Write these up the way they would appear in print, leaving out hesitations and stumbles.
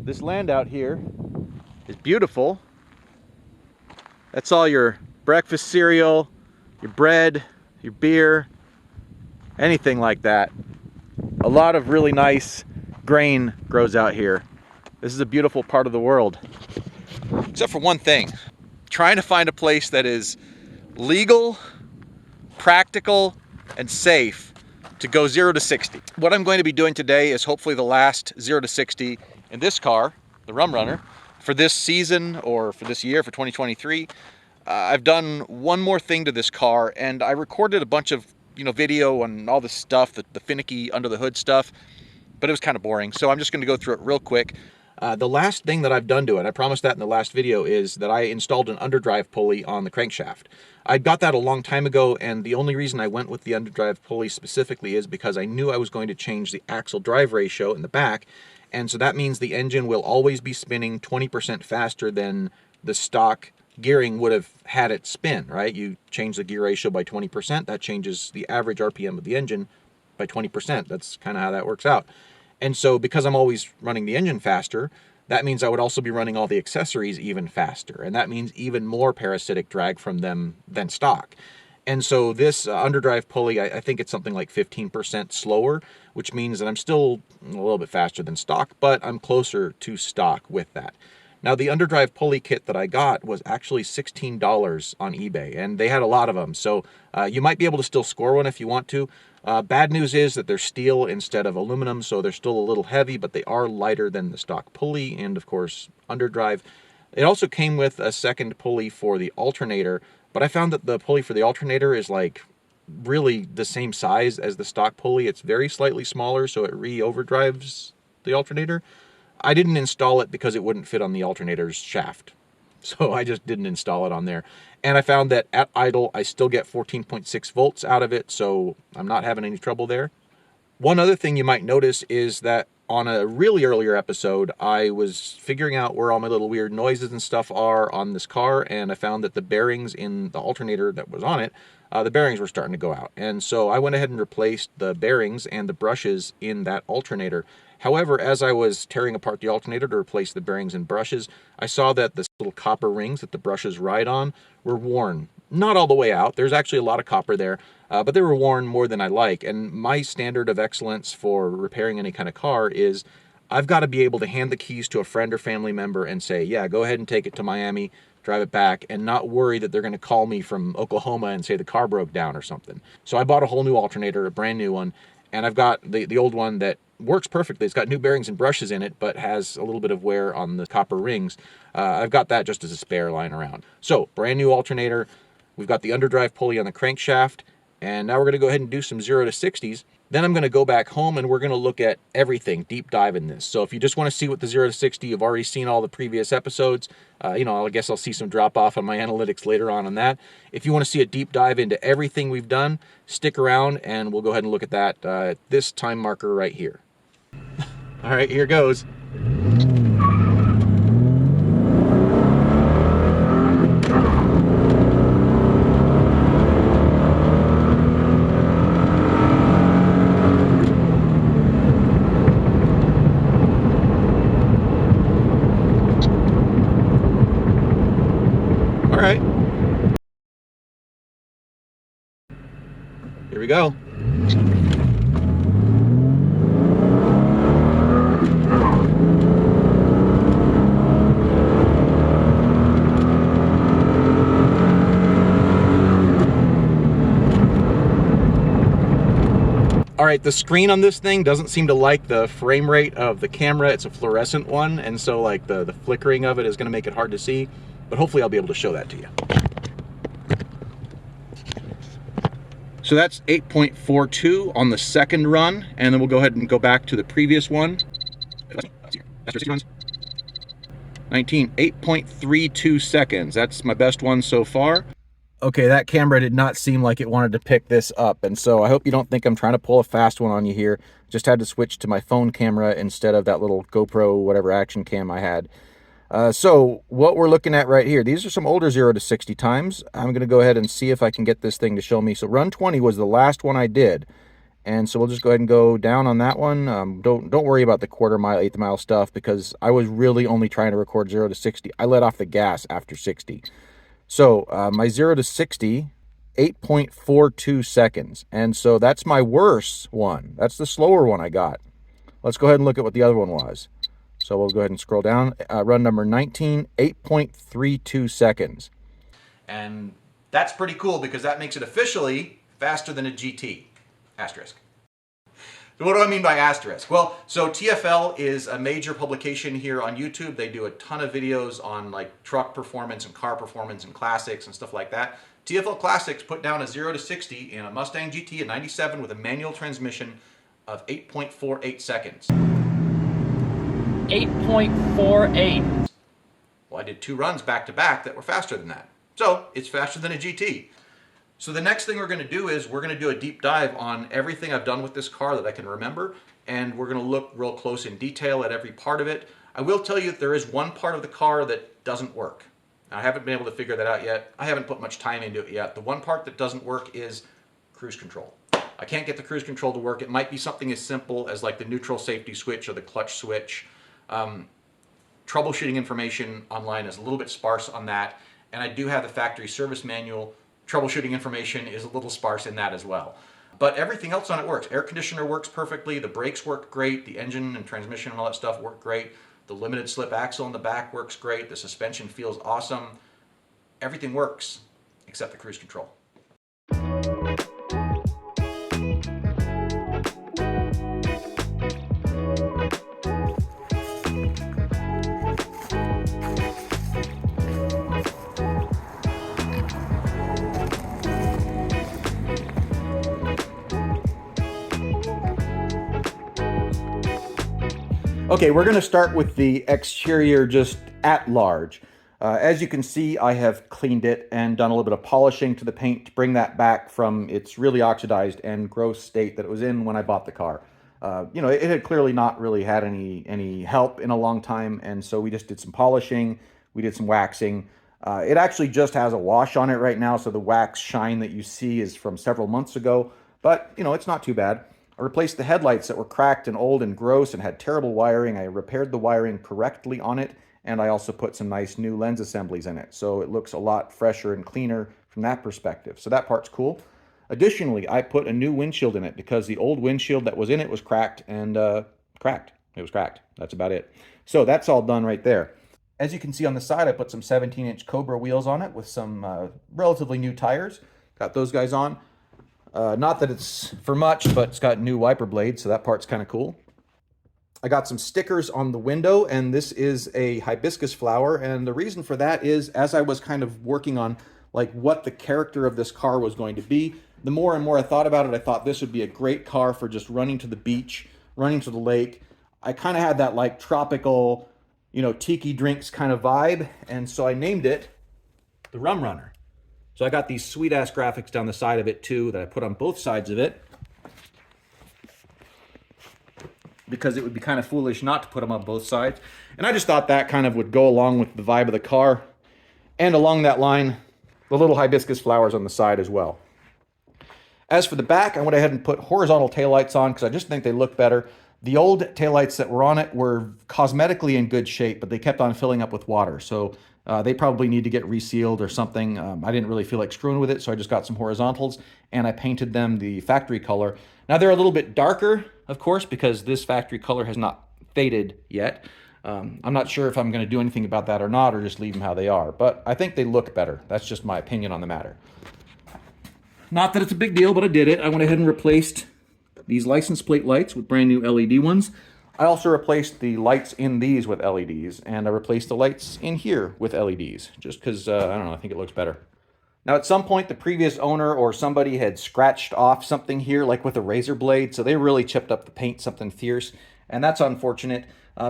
this land out here is beautiful. That's all your breakfast cereal, your bread, your beer, anything like that. A lot of really nice grain grows out here. This is a beautiful part of the world. Except for one thing, trying to find a place that is legal, practical, and safe to go 0 to 60. What I'm going to be doing today is hopefully the last 0 to 60 in this car, the Rum Runner, for this season or for this year, for 2023. I've done one more thing to this car, and I recorded a bunch of video and all this stuff, the finicky under the hood stuff, but it was kind of boring, so I'm just going to go through it real quick. The last thing that I've done to it, I promised that in the last video, is that I installed an underdrive pulley on the crankshaft. I got that a long time ago, and the only reason I went with the underdrive pulley specifically is because I knew I was going to change the axle drive ratio in the back, and so that means the engine will always be spinning 20% faster than the stock gearing would have had it spin, right? You change the gear ratio by 20%, that changes the average RPM of the engine by 20%. That's kind of how that works out. And so because I'm always running the engine faster, that means I would also be running all the accessories even faster. And that means even more parasitic drag from them than stock. And so this underdrive pulley, I think it's something like 15% slower, which means that I'm still a little bit faster than stock, but I'm closer to stock with that. Now, the underdrive pulley kit that I got was actually $16 on eBay, and they had a lot of them. So you might be able to still score one if you want to. Bad news is that they're steel instead of aluminum, so they're still a little heavy, but they are lighter than the stock pulley and, of course, underdrive. It also came with a second pulley for the alternator, but I found that the pulley for the alternator is like really the same size as the stock pulley. It's very slightly smaller, so it re-overdrives the alternator. I didn't install it because it wouldn't fit on the alternator's shaft. So I just didn't install it on there. And I found that at idle, I still get 14.6 volts out of it, so I'm not having any trouble there. One other thing you might notice is that on a really earlier episode, I was figuring out where all my little weird noises and stuff are on this car, and I found that the bearings in the alternator that was on it, the bearings were starting to go out. And so I went ahead and replaced the bearings and the brushes in that alternator. However, as I was tearing apart the alternator to replace the bearings and brushes, I saw that the little copper rings that the brushes ride on were worn. Not all the way out. There's actually a lot of copper there, but they were worn more than I like. And my standard of excellence for repairing any kind of car is I've got to be able to hand the keys to a friend or family member and say, yeah, go ahead and take it to Miami, drive it back, and not worry that they're going to call me from Oklahoma and say the car broke down or something. So I bought a whole new alternator, a brand new one, and I've got the old one that works perfectly. It's got new bearings and brushes in it, but has a little bit of wear on the copper rings. I've got that just as a spare lying around. So, brand new alternator. We've got the underdrive pulley on the crankshaft, and now we're going to go ahead and do some 0 to 60s. Then I'm going to go back home and we're going to look at everything, deep dive in this. So if you just want to see what the 0 to 60, you've already seen all the previous episodes. I guess I'll see some drop off on my analytics later on that. If you want to see a deep dive into everything we've done, stick around and we'll go ahead and look at that at this time marker right here. All right, here goes. All right. Here we go. All right, the screen on this thing doesn't seem to like the frame rate of the camera. It's a fluorescent one, and so like the flickering of it is going to make it hard to see, but hopefully I'll be able to show that to you. So that's 8.42 on the second run, and then we'll go ahead and go back to the previous one. 8.32 seconds. That's my best one so far. Okay, that camera did not seem like it wanted to pick this up, and so I hope you don't think I'm trying to pull a fast one on you here. Just had to switch to my phone camera instead of that little GoPro whatever action cam I had. So what we're looking at right here, these are some older 0 to 60 times. I'm going to go ahead and see if I can get this thing to show me. So run 20 was the last one I did, And so we'll just go ahead and go down on that one. Don't worry about the quarter mile, eighth mile stuff, because I was really only trying to record 0 to 60. I let off the gas after 60. So my 0 to 60, 8.42 seconds. And so that's my worst one. That's the slower one I got. Let's go ahead and look at what the other one was. So we'll go ahead and scroll down. Run number 19, 8.32 seconds. And that's pretty cool because that makes it officially faster than a GT. Asterisk. So what do I mean by asterisk? Well, so TFL is a major publication here on YouTube. They do a ton of videos on like truck performance and car performance and classics and stuff like that. TFL Classics put down a 0 to 60 in a Mustang GT in 97 with a manual transmission of 8.48 seconds. 8.48. Well, I did 2 runs back to back that were faster than that. So it's faster than a GT. So the next thing we're going to do is we're going to do a deep dive on everything I've done with this car that I can remember, and we're going to look real close in detail at every part of it. I will tell you that there is one part of the car that doesn't work. I haven't been able to figure that out yet. I haven't put much time into it yet. The one part that doesn't work is cruise control. I can't get the cruise control to work. It might be something as simple as like the neutral safety switch or the clutch switch. Troubleshooting information online is a little bit sparse on that, and I do have the factory service manual. Troubleshooting information is a little sparse in that as well. But everything else on it works. Air conditioner works perfectly, the brakes work great, the engine and transmission and all that stuff work great, the limited slip axle in the back works great, the suspension feels awesome. Everything works except the cruise control. Okay, we're going to start with the exterior just at large. As you can see, I have cleaned it and done a little bit of polishing to the paint to bring that back from its really oxidized and gross state that it was in when I bought the car. You know, it had clearly not really had any help in a long time, and so we just did some polishing, we did some waxing. It actually just has a wash on it right now, so the wax shine that you see is from several months ago, but, you know, it's not too bad. I replaced the headlights that were cracked and old and gross and had terrible wiring. I repaired the wiring correctly on it, and I also put some nice new lens assemblies in it. So it looks a lot fresher and cleaner from that perspective. So that part's cool. Additionally, I put a new windshield in it because the old windshield that was in it was cracked and cracked. It was cracked. That's about it. So that's all done right there. As you can see on the side, I put some 17-inch Cobra wheels on it with some relatively new tires. Got those guys on. Not that it's for much, but it's got new wiper blades, so that part's kind of cool. I got some stickers on the window, and this is a hibiscus flower, and the reason for that is as I was kind of working on like what the character of this car was going to be, the more and more I thought about it, I thought this would be a great car for just running to the beach, running to the lake. I kind of had that like tropical, you know, tiki drinks kind of vibe, and so I named it the Rum Runner. So I got these sweet-ass graphics down the side of it, too, that I put on both sides of it, because it would be kind of foolish not to put them on both sides. And I just thought that kind of would go along with the vibe of the car. And along that line, the little hibiscus flowers on the side as well. As for the back, I went ahead and put horizontal taillights on because I just think they look better. The old taillights that were on it were cosmetically in good shape, but they kept on filling up with water. So they probably need to get resealed or something. I didn't really feel like screwing with it, so I just got some horizontals, and I painted them the factory color. Now, they're a little bit darker, of course, because this factory color has not faded yet. I'm not sure if I'm going to do anything about that or not, or just leave them how they are, but I think they look better. That's just my opinion on the matter. Not that it's a big deal, but I did it. I went ahead and replaced these license plate lights with brand new LED ones. I also replaced the lights in these with LEDs, and I replaced the lights in here with LEDs, just because, I don't know, I think it looks better. Now, at some point, the previous owner or somebody had scratched off something here, like with a razor blade, so they really chipped up the paint something fierce, and that's unfortunate.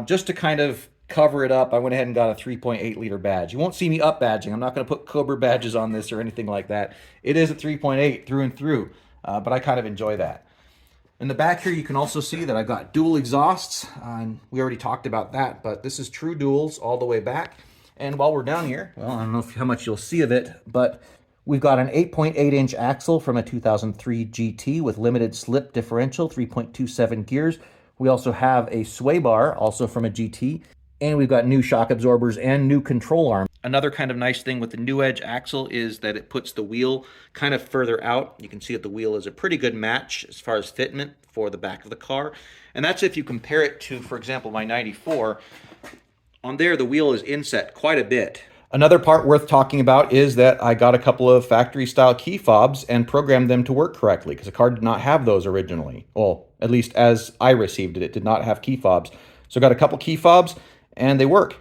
Just to kind of cover it up, I went ahead and got a 3.8 liter badge. You won't see me up badging. I'm not going to put Cobra badges on this or anything like that. It is a 3.8 through and through, but I kind of enjoy that. In the back here, you can also see that I've got dual exhausts. We already talked about that, but this is true duals all the way back. And while we're down here, well, I don't know how much you'll see of it, but We've got an 8.8-inch axle from a 2003 GT with limited slip differential, 3.27 gears. We also have a sway bar, also from a GT, and we've got new shock absorbers and new control arm. Another kind of nice thing with the new edge axle is that it puts the wheel kind of further out. You can see that the wheel is a pretty good match as far as fitment for the back of the car. And that's if you compare it to, for example, my 94. On there, the wheel is inset quite a bit. Another part worth talking about is that I got a couple of factory style key fobs and programmed them to work correctly because the car did not have those originally. Well, at least as I received it, it did not have key fobs. So I got a couple key fobs and they work.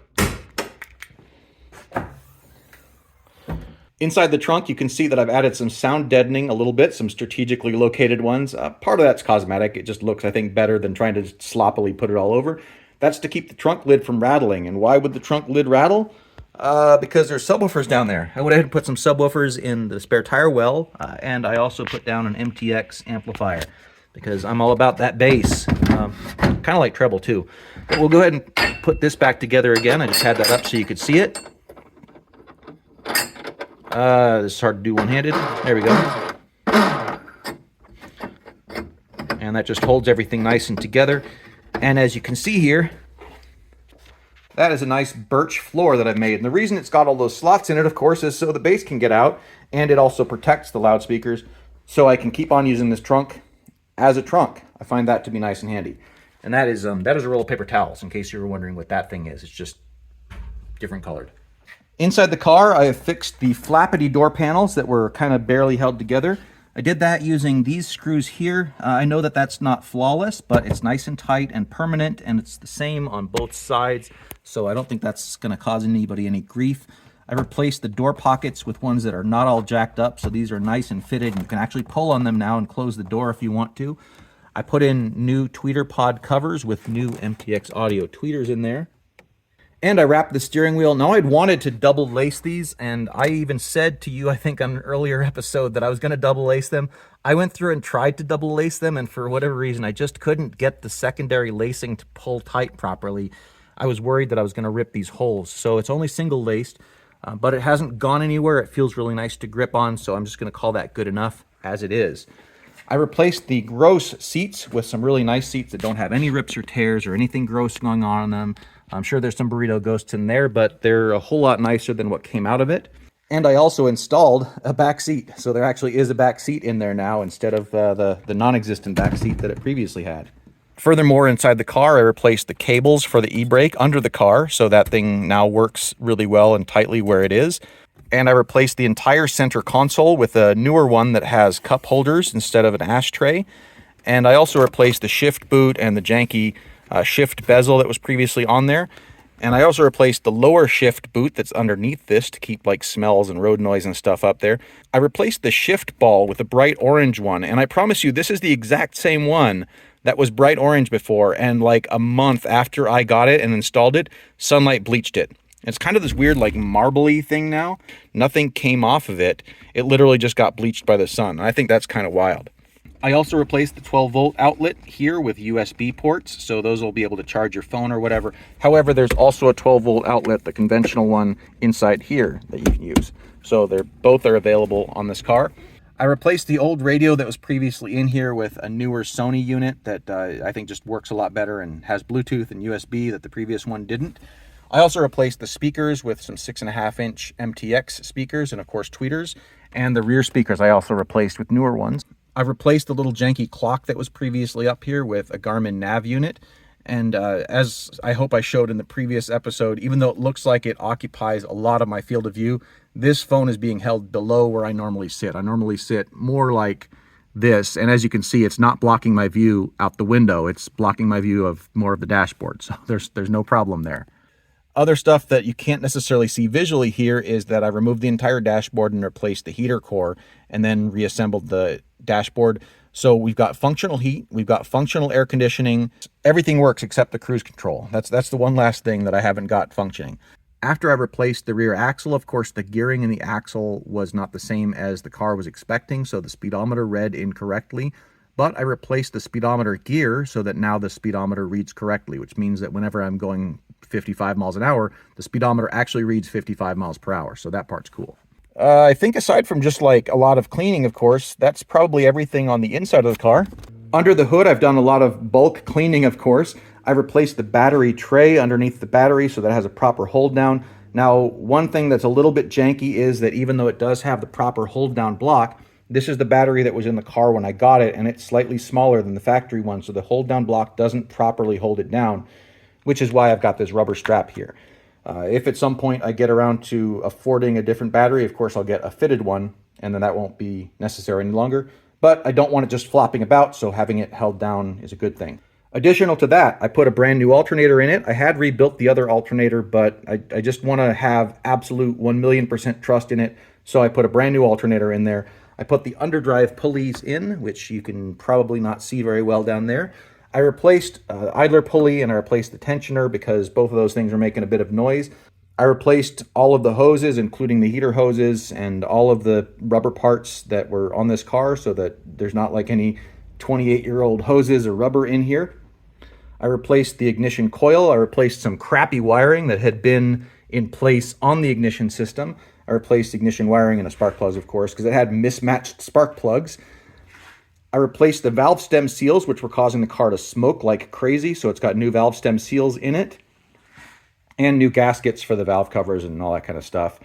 Inside the trunk, you can see that I've added some sound deadening a little bit, some strategically located ones. Part of that's cosmetic. It just looks, I think, better than trying to sloppily put it all over. That's to keep the trunk lid from rattling. And why would the trunk lid rattle? Because there's subwoofers down there. I went ahead and put some subwoofers in the spare tire well, and I also put down an MTX amplifier because I'm all about that bass. Kind of like treble too. But we'll go ahead and put this back together again. I just had that up so you could see it. This is hard to do one-handed. There we go. And that just holds everything nice and together. And as you can see here, that is a nice birch floor that I've made. And the reason it's got all those slots in it, of course, is so the bass can get out. And it also protects the loudspeakers so I can keep on using this trunk as a trunk. I find that to be nice and handy. And that is a roll of paper towels, in case you were wondering what that thing is. It's just different colored. Inside the car, I have fixed the flappity door panels that were kind of barely held together. I did that using these screws here. I know that that's not flawless, but it's nice and tight and permanent, and it's the same on both sides, so I don't think that's going to cause anybody any grief. I replaced the door pockets with ones that are not all jacked up, so these are nice and fitted, and you can actually pull on them now and close the door if you want to. I put in new tweeter pod covers with new MTX audio tweeters in there. And I wrapped the steering wheel. Now, I'd wanted to double lace these, and I even said to you, I think on an earlier episode, that I was going to double lace them. I went through and tried to double lace them, and for whatever reason, I just couldn't get the secondary lacing to pull tight properly. I was worried that I was going to rip these holes. So it's only single laced, but it hasn't gone anywhere. It feels really nice to grip on, so I'm just going to call that good enough as it is. I replaced the gross seats with some really nice seats that don't have any rips or tears or anything gross going on them. I'm sure there's some burrito ghosts in there, but they're a whole lot nicer than what came out of it. And I also installed a back seat. So there actually is a back seat in there now instead of the non-existent back seat that it previously had. Furthermore, inside the car, I replaced the cables for the e-brake under the car, so that thing now works really well and tightly where it is. And I replaced the entire center console with a newer one that has cup holders instead of an ashtray. And I also replaced the shift boot and the janky shift bezel that was previously on there. And I also replaced the lower shift boot that's underneath this to keep like smells and road noise and stuff up there. I replaced the shift ball with a bright orange one. And I promise you, this is the exact same one that was bright orange before. And like a month after I got it and installed it, sunlight bleached it. It's kind of this weird like marbly thing now. Nothing came off of it. It literally just got bleached by the sun. I think that's kind of wild. I also replaced the 12-volt outlet here with USB ports, so those will be able to charge your phone or whatever. However, there's also a 12-volt outlet, the conventional one, inside here that you can use. So both are available on this car. I replaced the old radio that was previously in here with a newer Sony unit that I think just works a lot better and has Bluetooth and USB that the previous one didn't. I also replaced the speakers with some 6.5-inch MTX speakers and, of course, tweeters. And the rear speakers I also replaced with newer ones. I've replaced the little janky clock that was previously up here with a Garmin nav unit. And as I hope I showed in the previous episode, even though it looks like it occupies a lot of my field of view, this phone is being held below where I normally sit. I normally sit more like this. And as you can see, it's not blocking my view out the window. It's blocking my view of more of the dashboard. So there's no problem there. Other stuff that you can't necessarily see visually here is that I removed the entire dashboard and replaced the heater core and then reassembled the dashboard. So we've got functional heat, we've got functional air conditioning. Everything works except the cruise control. That's the one last thing that I haven't got functioning. After I replaced the rear axle, of course, the gearing in the axle was not the same as the car was expecting, so the speedometer read incorrectly. But I replaced the speedometer gear so that now the speedometer reads correctly, which means that whenever I'm going 55 miles an hour, the speedometer actually reads 55 miles per hour. So that part's cool. I think aside from just like a lot of cleaning, of course, that's probably everything on the inside of the car. Under the hood, I've done a lot of bulk cleaning, of course. I replaced the battery tray underneath the battery so that it has a proper hold down. Now, one thing that's a little bit janky is that even though it does have the proper hold down block, this is the battery that was in the car when I got it, and it's slightly smaller than the factory one, so the hold down block doesn't properly hold it down, which is why I've got this rubber strap here. If at some point I get around to affording a different battery, of course I'll get a fitted one, and then that won't be necessary any longer. But I don't want it just flopping about, so having it held down is a good thing. Additional to that, I put a brand new alternator in it. I had rebuilt the other alternator, but I just want to have absolute 1,000,000% trust in it, so I put a brand new alternator in there. I put the underdrive pulleys in, which you can probably not see very well down there. I replaced idler pulley and I replaced the tensioner because both of those things were making a bit of noise. I replaced all of the hoses, including the heater hoses and all of the rubber parts that were on this car so that there's not like any 28-year-old hoses or rubber in here. I replaced the ignition coil. I replaced some crappy wiring that had been in place on the ignition system. I replaced ignition wiring and the spark plugs, of course, because it had mismatched spark plugs. I replaced the valve stem seals, which were causing the car to smoke like crazy, so it's got new valve stem seals in it, and new gaskets for the valve covers and all that kind of stuff.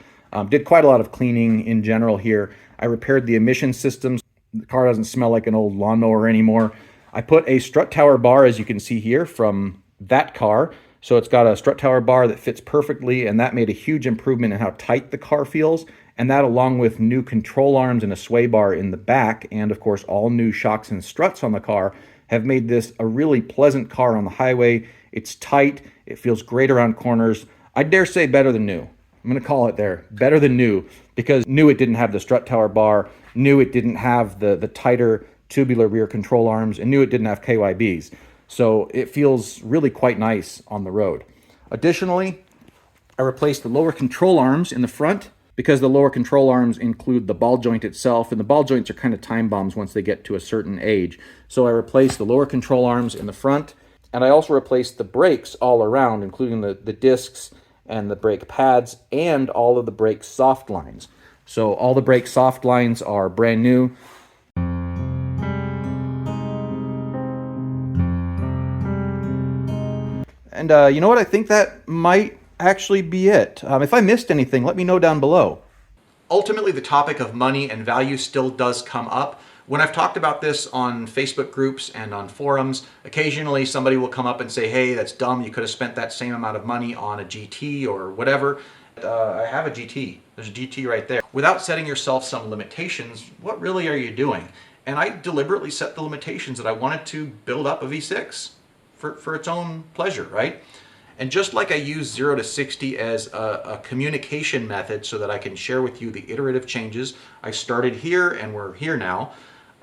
Did quite a lot of cleaning in general here. I repaired the emission systems. The car doesn't smell like an old lawnmower anymore. I put a strut tower bar, as you can see here, from that car. So it's got a strut tower bar that fits perfectly, and that made a huge improvement in how tight the car feels. And that, along with new control arms and a sway bar in the back, and of course all new shocks and struts on the car, have made this a really pleasant car on the highway. It's tight, it feels great around corners. I dare say better than new. I'm going to call it there, better than new, because new it didn't have the strut tower bar, new it didn't have the tighter tubular rear control arms, and new it didn't have KYBs. So it feels really quite nice on the road. Additionally, I replaced the lower control arms in the front because the lower control arms include the ball joint itself, and the ball joints are kind of time bombs once they get to a certain age. So I replaced the lower control arms in the front, and I also replaced the brakes all around, including the discs and the brake pads and all of the brake soft lines. So all the brake soft lines are brand new. And you know what? I think that might actually be it. If I missed anything, let me know down below. Ultimately, the topic of money and value still does come up. When I've talked about this on Facebook groups and on forums, occasionally somebody will come up and say, hey, that's dumb. You could have spent that same amount of money on a GT or whatever. I have a GT. There's a GT right there. Without setting yourself some limitations, what really are you doing? And I deliberately set the limitations that I wanted to build up a V6 for its own pleasure, right? And just like I use 0 to 60 as a communication method so that I can share with you the iterative changes, I started here and we're here now,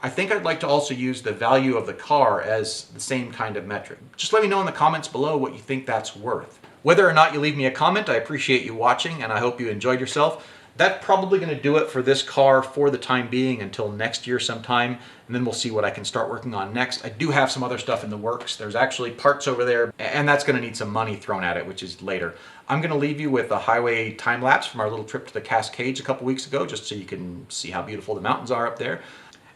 I think I'd like to also use the value of the car as the same kind of metric. Just let me know in the comments below what you think that's worth. Whether or not you leave me a comment, I appreciate you watching and I hope you enjoyed yourself. That's probably going to do it for this car for the time being until next year sometime, and then we'll see what I can start working on next. I do have some other stuff in the works. There's actually parts over there, and that's going to need some money thrown at it, which is later. I'm going to leave you with a highway time lapse from our little trip to the Cascades a couple weeks ago, just so you can see how beautiful the mountains are up there.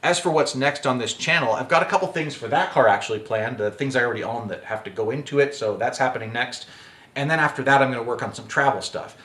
As for what's next on this channel, I've got a couple things for that car actually planned, the things I already own that have to go into it, so that's happening next. And then after that, I'm going to work on some travel stuff.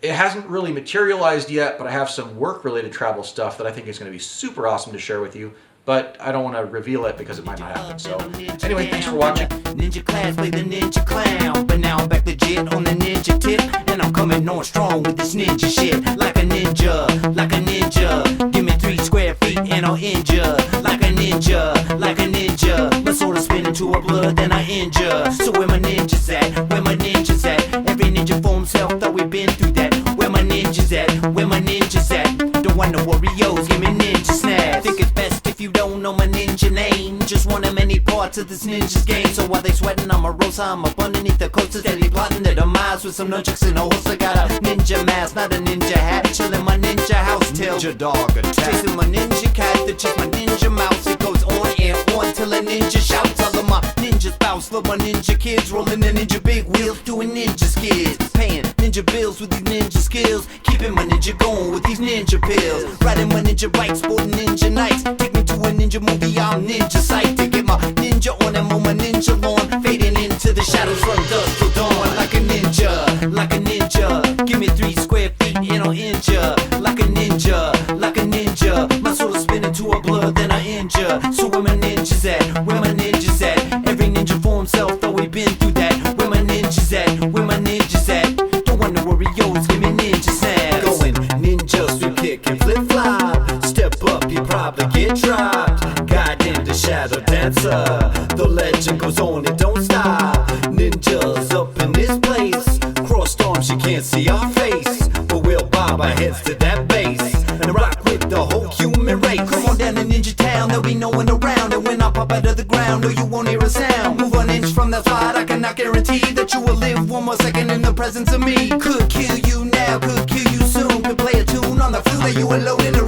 It hasn't really materialized yet, but I have some work-related travel stuff that I think is going to be super awesome to share with you, but I don't want to reveal it because it might not happen. So anyway, thanks for watching. Ninja class, play the ninja clown, but now I'm back legit on the ninja tip, and I'm coming on strong with this ninja shit. Like a ninja, like a ninja. Give me 3 square feet and I'll injure. Like a ninja, like a ninja. My sword is spinning to a blood, then I injure. So where my ninjas at? Where my ninjas at? Every ninja for himself, thought we've been through that. Where my ninjas at? Where my ninjas at? Don't want no Oreos, give me ninja snaps. Think it's best if you don't know my ninja name. Just one of many parts of this ninja's game. So while they sweating, I'm a rosa, I'm up underneath the coast, steadily plotting their demise with some nunchucks and a horse. I got a ninja mask, not a ninja hat. Chillin' my ninja house till ninja dog attack. Chasing my ninja cat to chase my ninja mouse. It goes on and on till a ninja shouts. All of my ninja spouse, love my ninja kids, rolling the ninja big wheels, doing ninja skids, paying ninja bills with these ninja skills. Keep keeping my ninja going with these ninja pills. Riding my ninja bike, sporting ninja nights. Take me to a ninja movie, I'm ninja psyched. To get my ninja on and mow my ninja lawn. Fading into the shadows from dusk till dawn. Like a ninja, like a ninja. Give me 3 square feet and I'll injure. Like a ninja, like a ninja. My soul is spinning to a blur, then I injure. So where my ninjas at? Where my ninjas at? Every ninja for himself, though we been through that. Where my ninjas at? Where my ninjas at? Don't want to worry, yo, give me ninja snaps. Going ninja, sweep kick and flip flop. Step up, you probably get dropped. Guiding the shadow dancer. The legend goes on, it don't stop. Ninjas up in this place. Crossed arms, you can't see our face. But we'll bob our heads to that bass and rock with the whole human race. Come on down to Ninja Town, there'll be no one around. And when I pop out of the ground, no, you won't hear a sound. Move an inch from that spot, I cannot guarantee that you will live one more second in the presence of me. Could kill you now, could kill you soon. Could play a tune on the flute that you alone in the